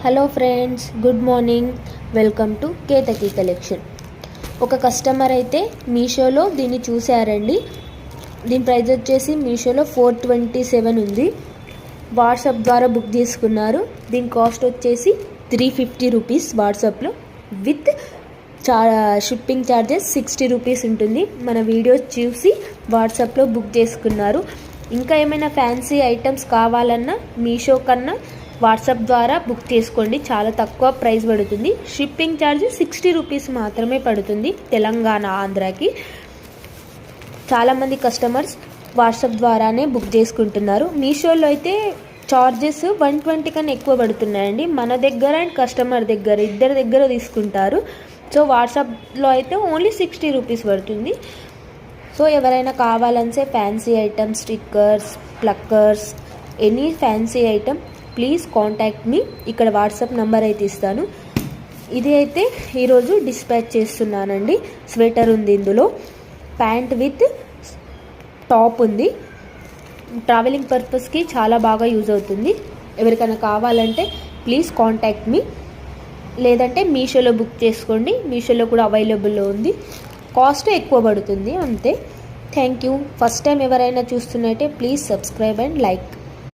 Hello friends, good morning. Welcome to Ketaki collection. ఒక customer అయితే మీషోలో దీన్ని చూశారండి. దీని ప్రైస్ వచ్చేసి మీషోలో 427 ఉంది. వాట్సాప్ ద్వారా బుక్ చేసుకున్నారు. దీని కాస్ట్ వచ్చేసి 350 రూపీస్ వాట్సాప్లో, విత్ షిప్పింగ్ ఛార్జెస్ 60 రూపీస్ ఉంటుంది. మన వీడియోస్ చూసి వాట్సాప్లో బుక్ చేసుకున్నారు. ఇంకా ఏమైనా ఫ్యాన్సీ ఐటమ్స్ కావాలన్నా మీషో కన్నా వాట్సాప్ ద్వారా బుక్ చేసుకోండి. చాలా తక్కువ ప్రైస్ పడుతుంది. షిప్పింగ్ ఛార్జ్ 60 రూపీస్ మాత్రమే పడుతుంది తెలంగాణ, ఆంధ్రాకి. చాలామంది కస్టమర్స్ వాట్సాప్ ద్వారానే బుక్ చేసుకుంటున్నారు. మీషోలో అయితే చార్జెస్ 120 కన్నా ఎక్కువ పడుతున్నాయండి. మన దగ్గర అండ్ కస్టమర్ దగ్గర ఇద్దరి దగ్గర తీసుకుంటారు. సో వాట్సాప్లో అయితే ఓన్లీ 60 రూపీస్ పడుతుంది. సో ఎవరైనా కావాలంటే fancy items, stickers, pluckers, any fancy item please contact me. ఇక్కడ వాట్సాప్ నెంబర్ అయితే ఇస్తాను. ఇది అయితే ఈరోజు డిస్పాచ్ చేస్తున్నానండి. స్వెటర్ ఉంది, ఇందులో ప్యాంట్ విత్ టాప్ ఉంది. ట్రావెలింగ్ పర్పస్కి చాలా బాగా యూజ్ అవుతుంది. ఎవరికైనా కావాలంటే ప్లీజ్ కాంటాక్ట్ మీ. లేదంటే మీషోలో బుక్ చేసుకోండి. మీషోలో కూడా అవైలబుల్లో ఉంది. కాస్ట్ ఎక్కువ పడుతుంది అంతే. Thank you. ఫస్ట్ టైం ఎవరైనా చూస్తున్నట్టే ప్లీజ్ సబ్స్క్రైబ్ అండ్ లైక్.